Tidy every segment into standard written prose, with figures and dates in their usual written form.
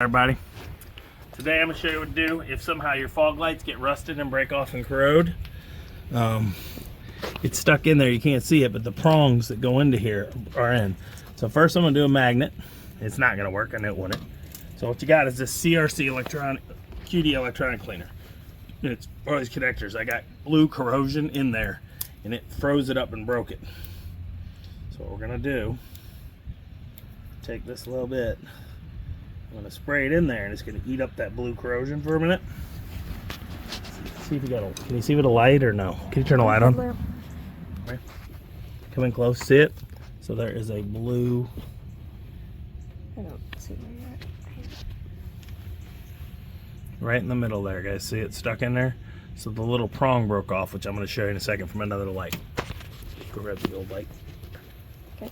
Everybody, today I'm going to show you what to do if somehow your fog lights get rusted and break off and corrode. It's stuck in there, you can't see it, but the prongs that go into here are in. So first I'm going to do a magnet. It's not going to work, I know it wouldn't. So what you got is this CRC QD electronic cleaner. It's all these connectors. I got blue corrosion in there and it froze it up and broke it. So what we're going to do, take this a little bit, I'm going to spray it in there and it's going to eat up that blue corrosion for a minute. See if you got a, can you see with a light or no? Can you turn the light on? Right. Come in close, see it? So there is a blue. I don't see where you're at. Right in the middle there, guys. See it stuck in there? So the little prong broke off, which I'm going to show you in a second from another light. Go grab the old light. Okay.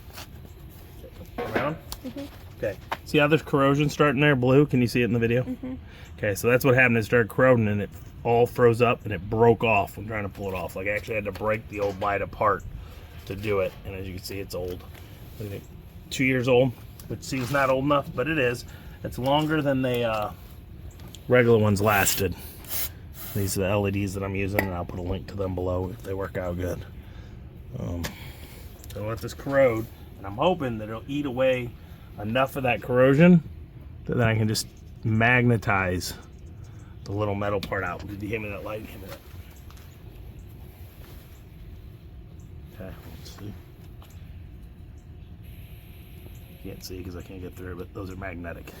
Around? Mm-hmm. Okay. See how there's corrosion starting there, blue? Can you see it in the video? Mm-hmm. Okay, so that's what happened. It started corroding and it all froze up and it broke off when trying to pull it off. Like I actually had to break the old light apart to do it. And as you can see, it's old. I think 2 years old, which seems not old enough, but it is. It's longer than the regular ones lasted. These are the LEDs that I'm using, and I'll put a link to them below if they work out good. So let this corrode, and I'm hoping that it'll eat away enough of that corrosion that then I can just magnetize the little metal part out. Did you hand me that light? Hand me that. Okay, let's see. Can't see because I can't get through it, but those are magnetic.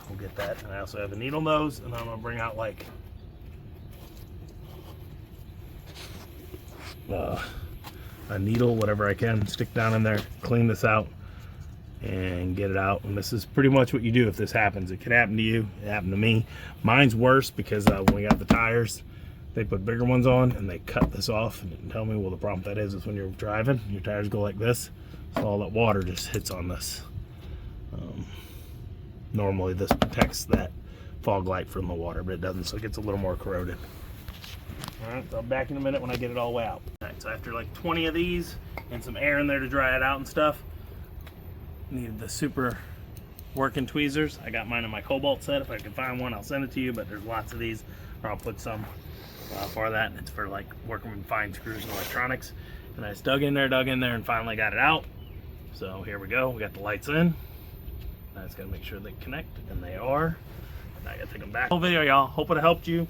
We'll get that. And I also have a needle nose, and I'm going to bring out like a needle, whatever I can, stick down in there, clean this out, and get it out. And this is pretty much what you do if this happens. It could happen to you. It happened to me. Mine's worse because when we got the tires, they put bigger ones on, and they cut this off and didn't tell me. Well, the problem with that is when you're driving, your tires go like this, so all that water just hits on this. Normally this protects that fog light from the water, but it doesn't, so it gets a little more corroded. Alright, so I'm back in a minute when I get it all the way out. Alright, so after like 20 of these and some air in there to dry it out and stuff, needed the super working tweezers. I got mine in my Cobalt set. If I can find one, I'll send it to you, but there's lots of these, or I'll put some for that. It's for like working with fine screws and electronics. And I just dug in there, and finally got it out. So here we go, we got the lights in. I just gotta make sure they connect, and they are. Now I gotta take them back. Whole video, y'all. Hope it helped you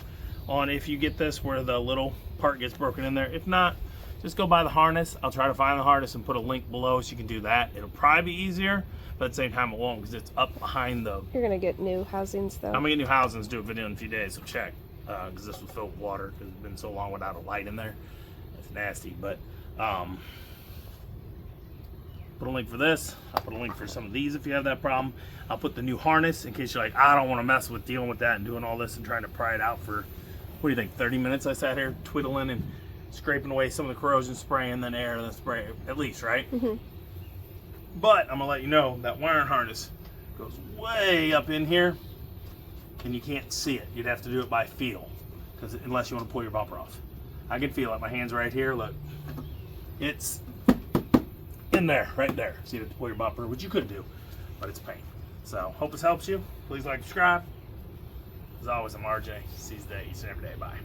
on if you get this where the little part gets broken in there. If not, just go buy the harness. I'll try to find the harness and put a link below so you can do that. It'll probably be easier, but at the same time it won't because it's up behind the. You're gonna get new housings though. I'm gonna get new housings, do a video in a few days, so check. Because this was filled with water because it's been so long without a light in there. It's nasty, but put a link for this. I'll put a link for some of these if you have that problem. I'll put the new harness in case you're like, I don't want to mess with dealing with that and doing all this and trying to pry it out for, what do you think, 30 minutes I sat here twiddling and scraping away some of the corrosion, spraying, then air, and then spray, at least, right? Mm-hmm. But I'm going to let you know that wiring harness goes way up in here and you can't see it. You'd have to do it by feel, because unless you want to pull your bumper off. I can feel it. My hand's right here. Look, it's in there, right there. See, to pull your bumper, which you could do, but it's a pain. So, hope this helps you. Please like, subscribe. As always, I'm RJ. Seize the day, each and every day. Bye.